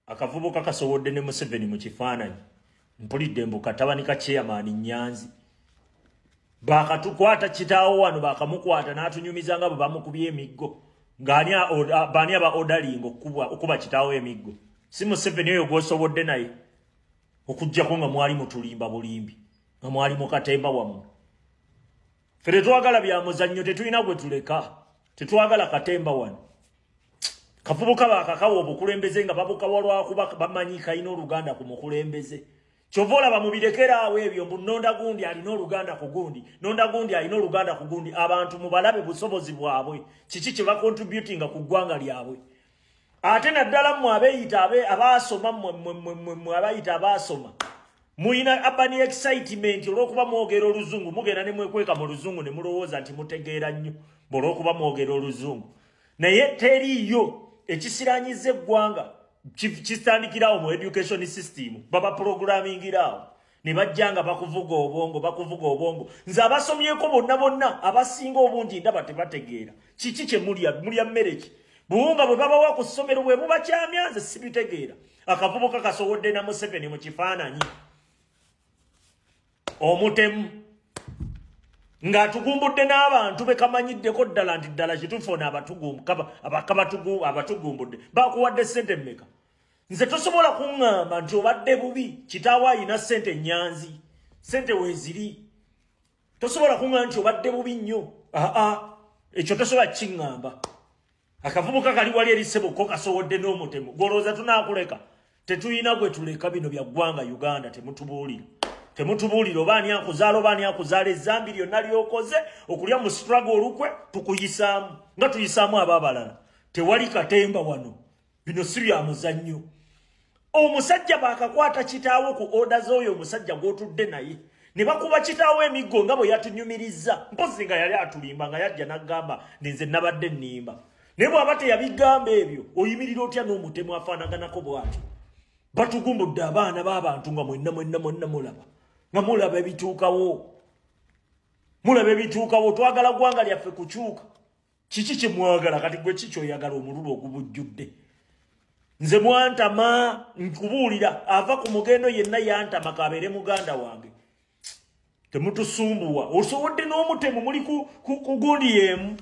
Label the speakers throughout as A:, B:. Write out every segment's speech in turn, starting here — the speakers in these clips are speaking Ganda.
A: akavubuka kasowodde ne Museveni mu kifaananyi mpulidde mbu katabani ka chairman Nyanzi bakatukwata kitaawo wano bakamukwata n'atunyumiza nga bwe bamukubye emiggo ng'ani aba ordering okuba kitaawo emiggo si Museveni oyo gw'osobodde naye okujjako nga mwali mutulimba bulimbi nga mwali mu katemba wamu fere twagala bya muzannyo tetulina gwe tuleka tetwagala katemba wano kafubuka bakakawa obukulembeze nga babukawa lwakuba bamanyika ino Oluganda ku mukulembeze chovola bamubirekera awe ebyo nonda gundi alina Oluganda ku gundi nonda gundi alina Oluganda ku gundi abantu mubalabe busobozi bwabwe kiki kye bacontributing ku ggwanga lyabwe ate naddala mu abeeyita abasoma mu abayita abasoma muina abani excitement olwokuba mwogera Oluzungu mugenda ne mwekweka mu Luzungu ne mulowooza nti mutegeera nnyo olwokuba mwogera Oluzungu naye teriyo ekisiranyize eggwanga kistandikirawo mu education system baba programming irawo ne bajjanga bakuvuga obongo nze abasomyeko bonna abasinga obungi ndaba tebategeera kiki kye mulya mmereki buwunga bwe babawa ku ssomero bwe buba kyamyanze sibitegeera akavubuka kasowodde na Museveni mu kifaananyi omutemu ng'atugumbudde n'abantu bekamanyiddeko ddala nti ddala kitufona abatugumbudde bakuwadde ssente mmeka nze tosobola kuŋŋamba nti obadde bubi kitaawo ayina ssente Nyanzi ssente weeziri tosobola kuŋŋamba nti obadde bubi nnyo ekyo tosobola kiŋŋamba akavubuka kali wali eri ssebokko kasowodde n'omutemu golooza tunaakuleka tetuyina gwe tuleka bino bya ggwanga Uganda temutubuulira obaani akuzaala ezzambi lyonna lyokoze okulya mu struggle olukwe tukuyisaamu nga tuyisaamu abaabalala tewali katemba wano bino si bya muzannyo omusajja baakakwata kitaawo ku orders oyo omusajja gw'otudde naye ne bakuba kitaawo emiggo nga bwe yatunyumiriza mpozi nga yali atulimba nga yajja n'agamba nze nabadde nnimba naye bw'aba teyabigamba ebyo oyimirira otya n'omutemu afaanaganako bw'atyo batugumbudde abaana b'abantu nga mwenna mulaba nga mulaba ebituukawo twagala ggwanga lyaffe kukyuka kiki kye mwagala kati gwe kiki oyagala omululu ogubujjudde nze mwantama nkubuulira ava ku mugendo yenna yantama kabeere muganda wange temutusumbuwa osowodde n'omutemu muli ku gundi yemu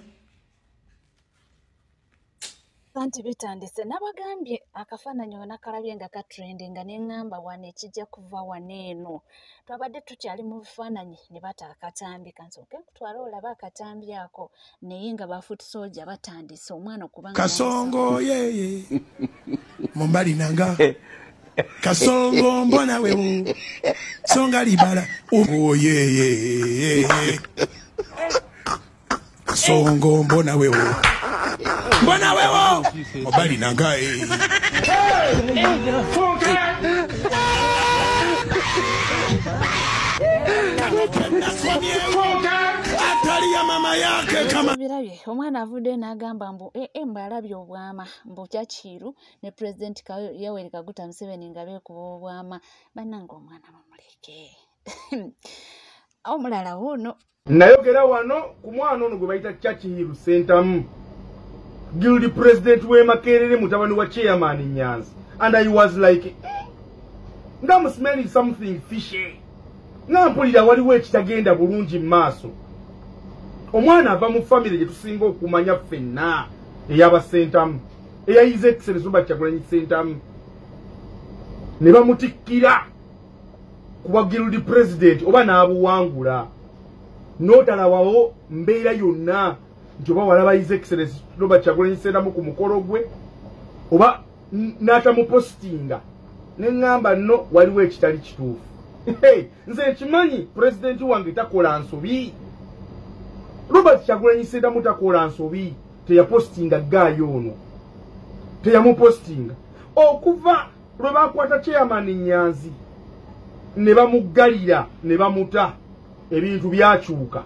B: Santi bitandise nabagambye akafaananyi nakalabye nga katrendinga neŋŋamba wano ekijja kuva waneeno twabadde tukyali mu bifaananyi ne bata akatambi kansooke nkutwala olaba akatambi ako naye nga bafuti soja batandise omwana okubanga
C: kasongo yeye mumbali nanga kasongo mbona wewu songa libala yeye kasongo mbona wewu mbona wewo obali nangae atali ya mama yake kama
B: birabye omwana avudde n'agamba mbu mbalabye obwama mbu kyakiru ne President Yoweri Kaguta Museveni nga beekuba obwama bannanga omwana bamuleke omulala wuno
D: nayogera wano ku mwana ono gwe bayita Kyakihiru Sentamu Guilty President we Makerere mutabani wa chairman Nyanzi, and I was like I'm smelling something fishy nampulira waliwo ekitagenda bulungi maaso omwana ava mu family gye tusinga okumanya ffenna ey'aba Sentamu eyayize Excellence Robert Kyagulanyi Sentamu ne bamutikkira kuba Guilty President oba n'abuwangula n'otalabawo mbeera yonna nti oba walaba His Excellence Robert Kyagulanyi Sentamu ku mukolo gwe oba n'atamupostinga neŋŋamba nno waliwo ekitali kituufu nze nkimanyi pulezidenti wange takola nsobi Robert Kyagulanyi Sentamu takola nsobi teyapostinga gaayo ono teyamupostinga okuva lwe bakwata chairman Nyanzi ne bamuggalira ne bamuta ebintu byakyuka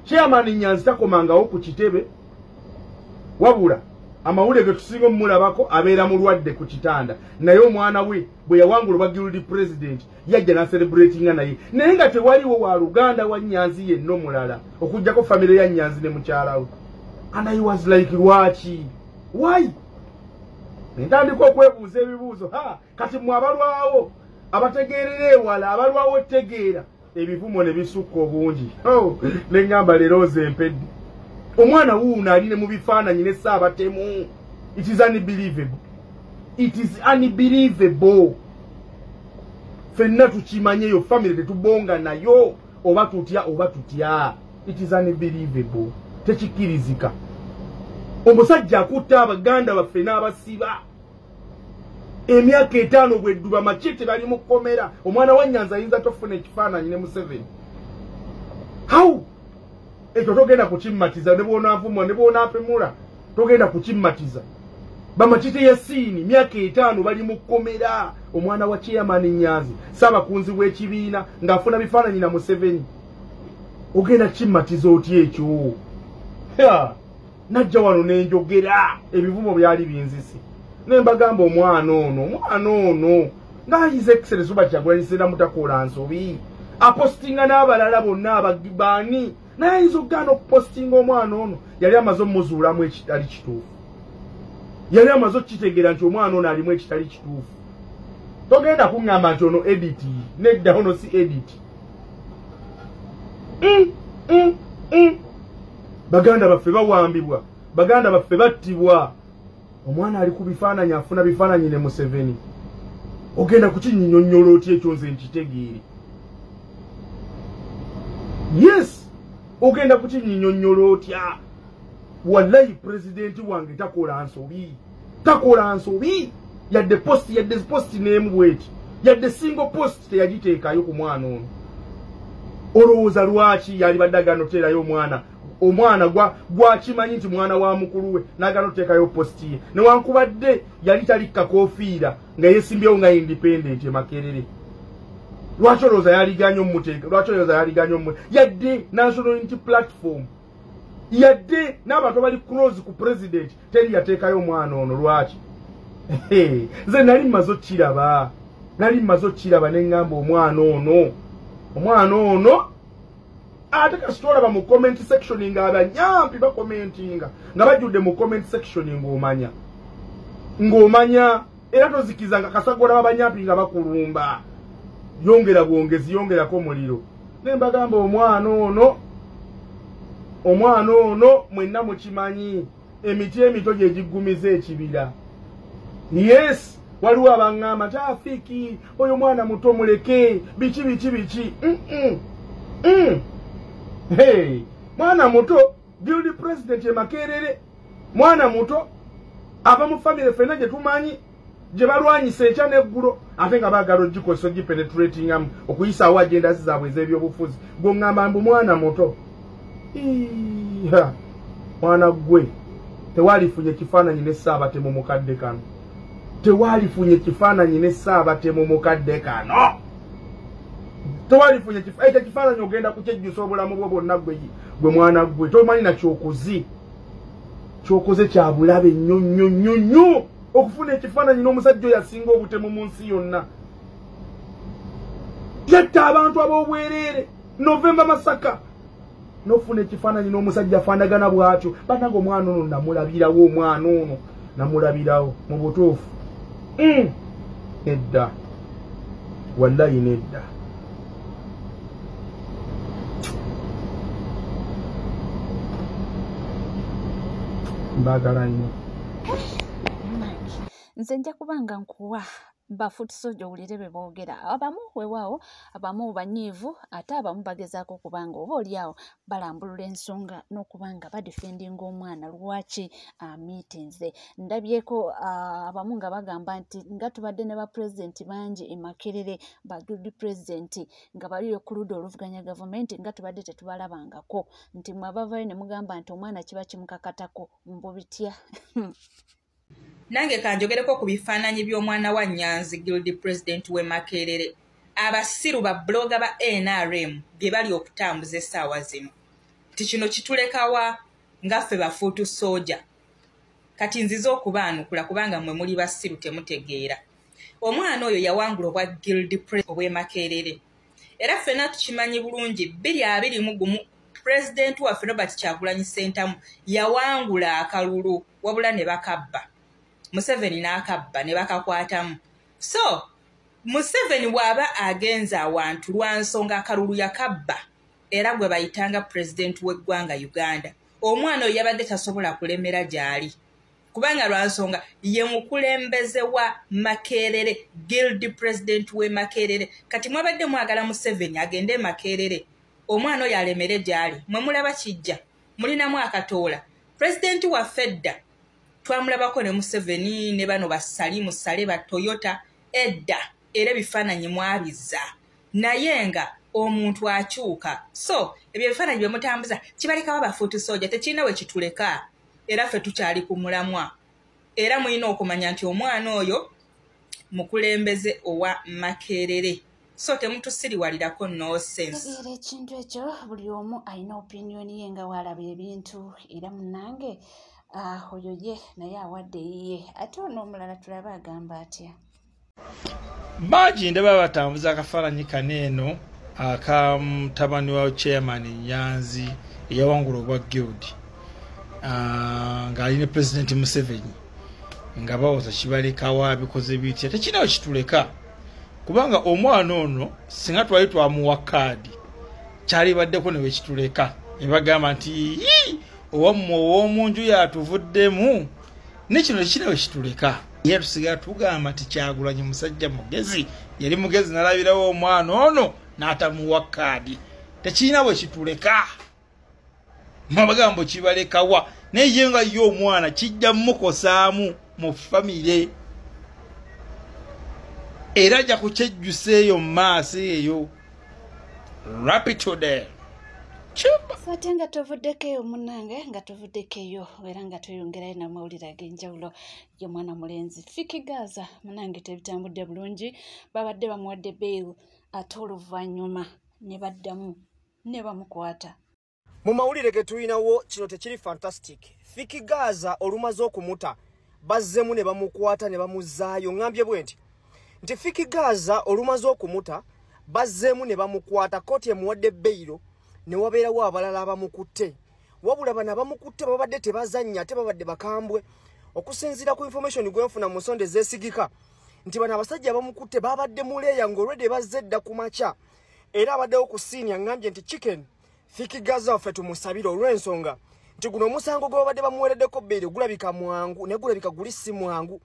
D: chairman Nyanzi takomangawo ku kitebe wabula amawulire ge tusinga omulabako abeera mulwadde ku kitanda naye omwana we bwe yawangulwa Guilty President yajja na celebratinga naye nga tewaliwo wa Luganda wa Nyanzi yenno mulala okujjako family ya Nyanzi ne mukyala we and I was like lwaki why ntandika okwebuuza ebibuuzo kati mwe abalwawo abategeerera ewala abalwawo tegeera ebivumo ne bisukka obungi neŋŋamba leero zempedde omwana wuuno ali ne mu bifaananyi ne Ssaabatemu. It is unbelievable. It is unbelievable. Fenna tukimanyeyo family tetubonga nayo oba tutya. It is unbelievable. Tekikirizika. Omusajja akutta abaganda baffe n'abasiba. Emyaka 5 bwedduba Machete bali mu kkomera. Omwana wa Nyanza ayinza tofuna ekifaananyi ne Museveni. How? Ekyo togenda kukimmatiza ne bw'onaavumwa ne bw'onaapemula togenda kukimmatiza. Bamachete ya siini myaka 5 bali mu kkomera. Omwana wa Chairman Nyanzi Ssaabakunzi w'ekibiina ng'afuna bifaananyi na Museveni. Ogenda kimmatiza otya ekyo? Najja wano n'enjogera ebivumo byali binzisi. Ne mbagamba omwana ono nga His Excellency Robert Kyagulanyi Ssentamu takola nsobi. Apostinga n'abalala bonna abagibaani. Naye ayinza okugaana okupostinga omwana ono yali amaze omuzuulamu ekitali kituufu. Yali amaze okitegeera nti omwana ono alimu ekitali kituufu. Togenda kuŋŋamba nti ono edit. Nedda ono si edit. Baganda baffe bawambibwa. Baganda baffe battibwa. Omwana ali ku bifaananyi afuna bifaananyi ne Museveni. Ogenda kukinnyonnyola otya ekyo nze nkitegeere. Yes. Ogenda kukinnyonnyola otya. Wallahi president wange takola nsobi. Takola nsobi. Yadde post name bweti. Yadde single post teyagiteekayo ku mwana ono. Olowooza lwaki yali badagano teerayo omwana gwakimanyi nti mwana wa mukulu we n'agano teekayo post ye. Newankubadde yali talikka kofiira nga yeesimbyewo nga independent Makerere. Lwaki olowooza yaliganya omuteeka? Lwaki olowooza yaliganya omuteeka? Yadde National Unity Platform. Yadde n'abantu bali close ku president teri yateekayo omwana ono lwaki? Nze nali mmaze okkiraba. Ne ŋŋamba omwana ono ate kasitolaba mu comment section ng'abanyampi bakomentinga nga bajjudde mu comment section ng'omanya era tozikiza nga kasagola babanyampi nga bakulumba yongera bwongezi yongerako muliro. Ne mbagamba omwana ono mwenna mukimanyi emiti emito gye giggumiza ekibira. Yes, waliwo abaŋŋamba tafiiki oyo mwana muto muleke biki. Hey, mwana muto guild president Makerere. Mwana muto ava mu family fena gye tumanyi gye balwanyisa ekya n'eggulo ate nga baagala ogikosa ogipenetrating okuyisaawo agenda zaabwe ez'ebyobufuzi. Gwoŋŋamba mbu mwana muto. Mwana gwe tewalifunye kifaananyi ne Ssaabatemu mukadde kano. Tewalifunye kifaananyi ne Ssaabatemu mukadde kano. Tewalifunye kifaananyi ogenda kukyejjusa obulamu bwo bwonna gwe mwana gwe. Tomanyi na kyokoze kya bulabe nnyo okufuna ekifaananyi n'omusajja oyo asinga obutemu mu nsi yonna. Yetta abantu ab'obwereere Novemba Masaka n'ofuna ekifaananyi n'omusajja afaanagana bw'atyo. Bannange omwana ono namulabirawo mu butuufu. Nedda. Wallahi nedda. Mbagala nnyo.
B: Nze nja kubanga nkuwa bafutuso gy'owulire be boogera. Abamu weewaawo abamu banyiivu ate abamu bagezaako okubanga oba oliawo balambulula ensonga n'okubanga badifendinga omwana lwaki amiitinze. Ndabyeko abamu nga bagamba nti nga tubadde ne bapulezidenti bangi e Makerere ba guild president nga baliyo ku ludda oluvuganya gavumenti nga tubadde tetubalabangako nti mwe abavayo ne mugamba nti omwana kiba kimukakatako mbu bitya.
E: Nange kanjogereko ku bifaananyi by'omwana wa Nyanzi guild president we Makerere. Abasiru ba bloga ba NRM bye bali okutambuza essaawa zino. Ti kino kitulekawa ngaffe bafuutu soja. Kati nziza okubaanukula kubanga mmwe muli basiru temutegeera. Omwana oyo yawangula obwa guild president obwe Makerere. Era ffenna tukimanyi bulungi 2021 president waffe Robert Kyagulanyi Ssentamu yawangula akalulu wabula ne bakabba. Museveni n'akabba ne bakakwatamu. So Museveni bw'aba agenza awantu lwa nsonga akalulu yakabba era gwe bayitanga president w'eggwanga Uganda. Omwana oyo yabadde tasobola kulemera gy'ali kubanga lwa nsonga ye mukulembeze wa Makerere, guild president we Makerere. Kati mwabadde mwagala Museveni agende Makerere, omwana oyo alemere gy'ali. Mwe mulaba kijja mulinamu akatoola. President wa Fedda twamulabako ne Museveni ne bano basalimu sale ba Toyota edda era bifaananyi mwabizza naye nga omuntu akyuka. So ebyo bifaananyi bye mutambuza kibalekawo abafuuti soja tekirina we kituleka era ffe tukyali ku mulamwa era mulina okumanya nti omwana oyo mukulembeze owa Makerere. So temutusiriwalirako no sense.
B: Era ekintu ekyo buli omu alina opinion ye nga walaba ebintu era munange oyo ye naye awadde ye ate ono omulala tulaba agamba atya.
C: Maji ndaba batambuza akafaananyi kaneeno akamutabani wa chairman Nyanzi eyawangula obwa guild ng'ali ne President Museveni nga bawoza kibalekawo abikoze bitya tekinawe kituleka kubanga omwana ono singa twali twamuwa kaadi kyali baddeko ne wekituleka ne bagamba nti ow'omunju yatuvuddemu ne kino tekinawe kituleka. Ye tusigala tugamba nti Kyagulanyi musajja mugezi yali mugezi nalabirawo omwana ono n'atamuwa kaadi tekirina bwe kituleka mabagambo kibalekawa naye nga yo omwana kijja mukosaamu mu famire era ajja kukyejjusa eyo mu maaso eyo rapitude
B: Fate nga tovuddekeyo munange nga tovuddekeyo era nga tweyongerayo n'amawulire ag'enjawulo ye mwana mulenzi Fiki Gaza munange tebitambudde bulungi babadde bamuwadde bail ate oluvannyuma ne baddamu ne bamukwata.
D: Mu mawulire ge tulinawo kino tekiri fantastic. Fiki Gaza olumaze okumuta bazzemu ne bamukwata ne bamuzzaayo. Ngambye bwe nti Fiki Gaza olumaze okumuta bazzemu ne bamukwata kooti emuwadde bail ne wabeerawo abalala abamukutte. Wabula bano abamukutte babadde tebazannya ate babadde bakambwe okusinziira ku information gwenfuna mu nsonde zeesigika nti bano abasajja abamukutte babadde muleeya ng'olwedde bazze dda ku makya era abaddewo ku siini aŋŋambye nti chicken Fiki Gaza waffe tumusabire olw'ensonga nti guno omusango gwe babadde bamuwereddeko bail gulabika mwangu ne gulabika guli si mwangu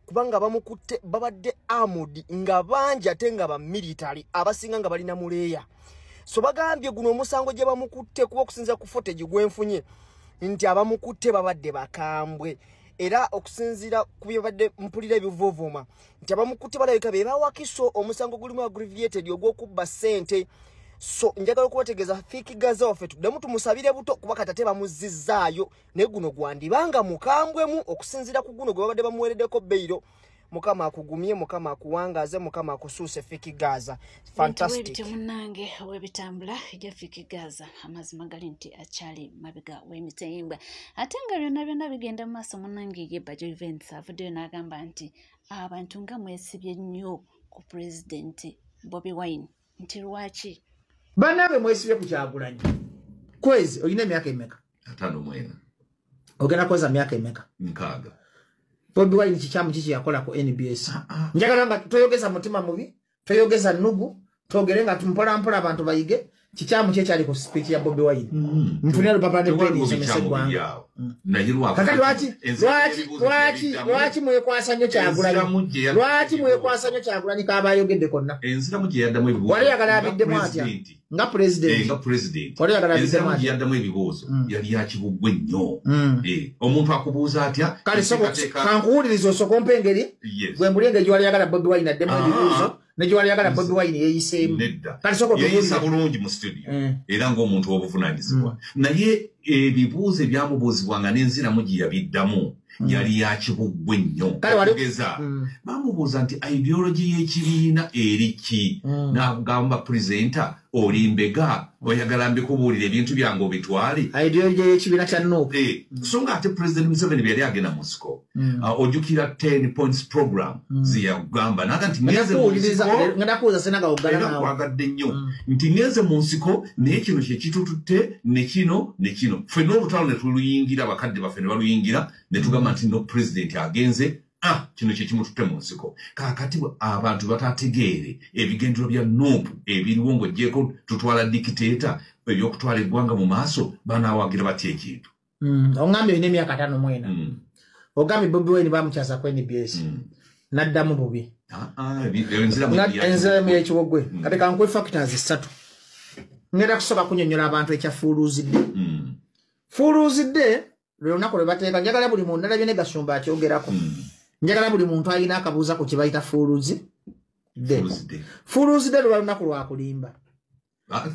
D: kubanga abamukutte babadde armored nga bangi ate nga bamilitary abasinga nga balina muleeya. So bagambye guno omusango gye bamukutte kuba okusinza ku footage gwenfunye nti abamukutte babadde bakambwe era okusinzira ku byabadde mpulira ebivuuvuma nti abamukutte balabika be bawakiso omusango gulimu aggravated ogw'okubba ssente. So njagala okubategeeza Fiki Gaza waffe tuddemu tumusabire buto kuba katate bamuzizzaayo naye guno gwandibanga mukambwemu okusinzira ku guno gwe babadde bamuwereddeko bail. Mukama akugumye, Mukama akuwangaze, Mukama akusuuse Fiki Gaza. Fantastic.
B: Webite munange webitambula ejja Fiki Gaza amazima gali nti akyali mabega w'emitemba ate nga byonna bigenda mu maaso munange ye Bajo Events avuddeyo n'agamba nti abantu nga mwesibye nnyo ku President Bobi Wine nti lwaki
F: banabe mwesibye ku Kyagulanyi kwezi olina emyaka emeka
G: 5 mwena
F: ogenda kweza myaka emeka
G: 6
F: Bobi Wine kikyamu kiki yakola ku NBS njagala nga toyogeza mutima mubi toyogeza nugu togere nga tumpola abantu bayige kikyamu kye kyali ku speech ya Bobi Wine mfunira lupapa ne pedi semesegwanga kakati lwaki mwekwasa nnyo Kyagulanyi lwaki mwekwasa nnyo Kyagulanyi kaabayogedde konna
G: enzira mujye yaddamu ebibuuzo
F: wali yagala abiddemu atya nga president wali yagala abiddemu atya
G: yaddamu ebibuuzo yali yakibuggwe nnyo omuntu akubuuza atya
F: kale kankuwuliriza osooka ompa engeri gwe mbuli engeri gyewali yagala Bobi Wine addemu ebibuuzo ne gyewali yagala Bobi Wine yeeyiseemu kale sooka
G: yeeyisa bulungi mu studio era ng'omuntu w'obuvunaanyizibwa naye ebibuuzo ebyamubuuzibwanga n'enziramu gye yabiddamu yali yakibuggwe nnyo kugeza bamubuuza nti ideology y'ekibiina eri ki n'agamba presenter olimbega oyagala mbikubuulira ebintu byange obitwale
F: ideology y'ekibiina kya NUP
G: so nga ate President Museveni byali agenda mu nsiko ojjukira 10 points program ziyagamba naga nti ngeze nnyo nti ngeze mu nsiko naye kino kye kitututte ne kino ffe n'olutalo ne tuluyingira bakadde baffe ne baluyingira ne tugamba nti no president agenze kino kye kimututte mu nsiko kaakati abantu batategeere ebigendero bya Nuupu ebiriwo ng'oggyeko tutwala dikiteeta ebyokutwala eggwanga mu maaso banaawagira batya ekintu
F: oŋŋambye olina emyaka 5 mwena ogambye Bobi Wine bamukyaza ku NBS n'addamu bubi enziramu y'ekiwogwe kati kankuwe factors 3 ngenda kusooka kunnyonnyola abantu ekyafuuluuzidde fuuluuzidde lwe lunaku lwe bateeka njagala buli muntu nalabye ne Gasumba akyogerako njagala buli muntu alina akabuuza ku kye bayita fuuluuzidde luba lunaku lwakulimba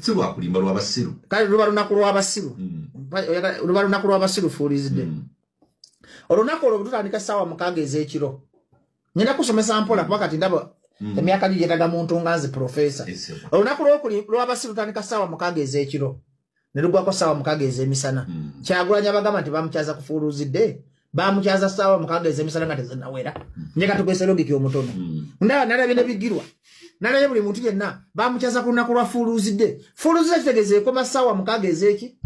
G: si lwakulimba lw'abasiru
F: kale luba lunaku lw'abasiru luba lunaku lw'abasiru fuuluuzidde olunaku olwo tutandika ssaawa 6 ez'ekiro ngenda kusomesa mpola kuba kati ndaba emyaka gye gyetaga muntu nga nze profesa olunaku lw'abasiru tutandika ssaawa 6 ez'ekiro ne lugwako ssaawa 6 ez'emisana Kyagulanyi abagamba nti bamukyaza kufuuluuzidde bamukyaza ssaawa 6 ez'emisana nga tezinawera njega tukwese logiki omutono ndaba nalabye ne bigirwa nalabye buli muntu yenna bamukyaza ku lunaku lwa fuuluuzidde kitegeeza ekoma ssaawa 6 ez'eki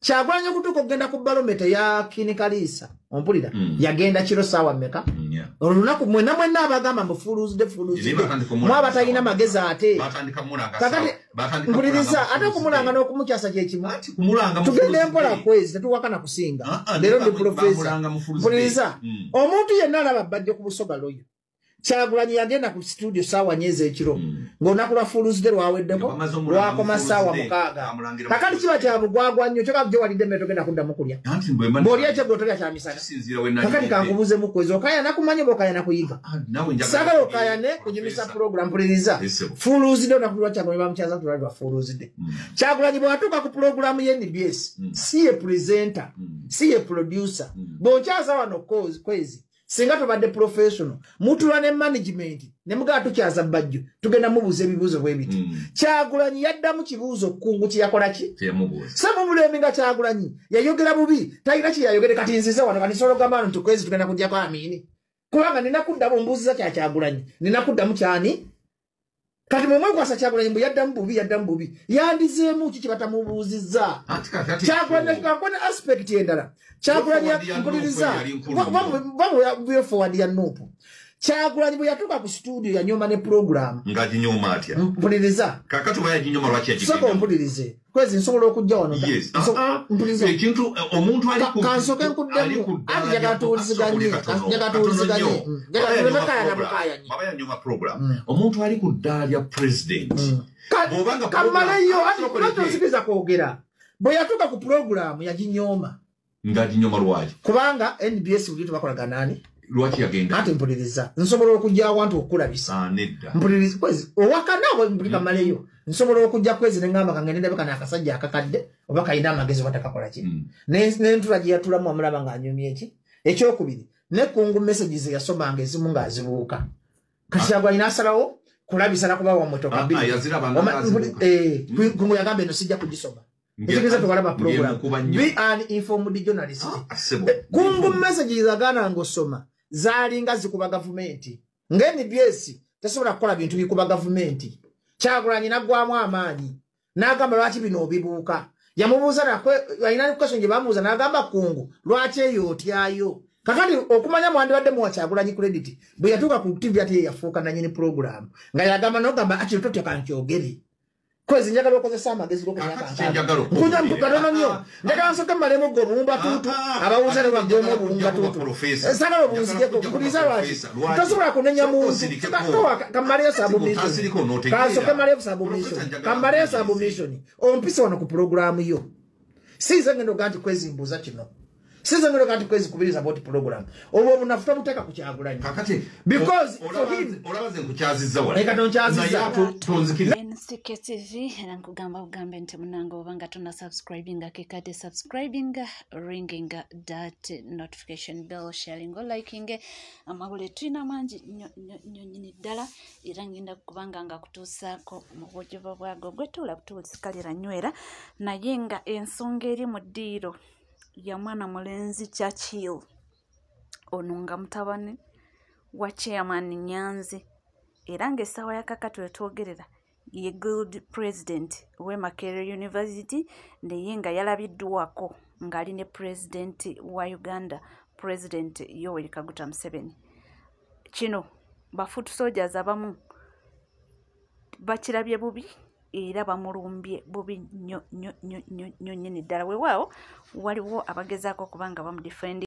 F: Kyagulanyi okutuuka okugenda ku balometa ya Kinikaliisa ompulira yagenda kiro ssaawa mmeka olunaku mwenna abagamba mbufuuluuzidde mwabatalina magezi ate kakati mpuliriza ate okumulanga n'okumukyasa kyekimu tugende empola kwezi tetuwakana kusinga leero ndi profesa mpuliriza omuntu yenna alaba bajja ku busoga loyo Kyagulanyi yagenda ku studio ssaawa 4 ez'ekiro ng'olunaku lwa fuuluuzidde lwaweddeko lwakoma ssaawa 6 kakati kiba kya bugwagwa nnyo kyoka gye walidde mmere togenda kuddamu kulya bw'olya ekyeggulo tolya kya misana kakati kankubuuzemu kwezi okayana kumanye bw'okayana kuyiga saagala okayane kunyumisa program mpuliriza fuuluuzidde olunaku lwa Kyagulanyi bamukyaza tulwali lwa fuuluuzidde Kyagulanyi bwe watuuka ku programu ye NBS si ye presenter si ye producer bw'okyaza wano kwezi singa tubadde professional mutula ne management ne mugaa tukyaza bajjo tugenda mubuuza ebibuuzo bwe biti Kyagulanyi yaddamu kibuuzo kungu kiyakola ki samubulembe nga Kyagulanyi yayogera bubi tayina kiyayogere kati nzize wano kanisobola ogamba nti kwezi tugenda kujjako amini kubanga nina kuddamu mbuuziza kya Kyagulanyi nina kuddamu kyani kati mwe mwegwasa Kyagulanyi mbu yaddamu bubi yandizeemu ki kibatamubuuzizza Kyagulanyi kakona aspect endala Kyagulanyi mpuliriza bamu forward ya Nuupu Kyagulanyi bwe yatuuka ku studio yanyooma ne program
G: ng'aginyooma atya
F: mpuliriza
G: kakati oba yaginyooma lwaki
F: soko mpulirize kwezi nsobola okujja wano mpuliriza
G: ekintu omuntu
F: kansoke nkuddemu ati njagala tuwuliziganye
G: aba yanyooma program omuntu ali ku ddaala lya president
F: kamaleyo ati onsikiriza kwogera bwe yatuuka ku program yaginyooma
G: ng'aginyooma lwaki
F: kubanga NBS buli tubakola nani
G: lwaki yagenda
F: ate mpuliriza nsobola okujja awantu okulabisa
G: nedda
F: mpuliriza kwezi owakanawe mpulika maleyo nsobola okujja kwezi ne ngamba kange ndabika n'akasajja akakadde oba kayina amagezi batakakola ki n'entula gye yatulamu amulaba ng'anyumya eki ekyokubiri ne kungu messages yasomanga ezimu ng'azibuuka kati Kyagulanyi n'asalawo kulabisa nakuba wamotoka bbiri kungu yagamba eno sijja kugisoma ekigeza tuwalaba program be an informed journalist kungu messages agana ngosoma zalinga zikuba gavumenti ng'NBS tesobola kukola bintu bikuba gavumenti Kyagulanyi naggwamu amaanyi n'agamba lwaki bino obibuuka yamubuuza alina question gye bamubuuza n'agamba kungu lwaki eyo otyayo kakati okumanya mwandibadde muwa Kyagulanyi credit bwe yatuuka ku TV ate yafuuka nanyini program nga yagamba n'ogamba ati totya kankyogere kwezi njagala okozesa amagezi g'okunyakakatono nnyo njagala nsoke mmalemu gwe obuwumba tuutu abawuza ne bagwemu obuwumba tuutu sagala obunzigeko mpuliriza lwaki tosobola kunenya muntu kammaleyo submission kansoke mmaleyo submission kammaleyo submission ompisa wano ku programu yo siize ngendo ga nti kwezi mbuuza kino siize ngendo ga nti kwezi kubiriza about program obwo obunafu tobuteeka ku Kyagulanyi because for him
G: olabaze nkukyazizza wala
F: eka tonkyazizza
B: NCK TV era nkugamba ugambe nti munange oba nga tonna subscribinga kekade subscribinga ringing that notification bell sharing liking amabule tulina mangi nyonyini ddala era ngenda kubanga nga kutuusaako mu bujjuba bwago gwetula kutuusikalira nywera naye nga ensonga eri mu ddiiro ya mwana mulenzi Churchill ono nga mutabani wa chairman Nyanzi era ng'essaawa ya kakati wetwogerera ye Guild President we Makerere University naye nga yalabiddwako ng'ali ne President wa Uganda President Yoweri Kaguta Museveni kino bafoot soldiers abamu bakirabye bubi era bamulumbye bubi nnyo nyini ddala weewaawo waliwo abagezaako okubanga bamudefendi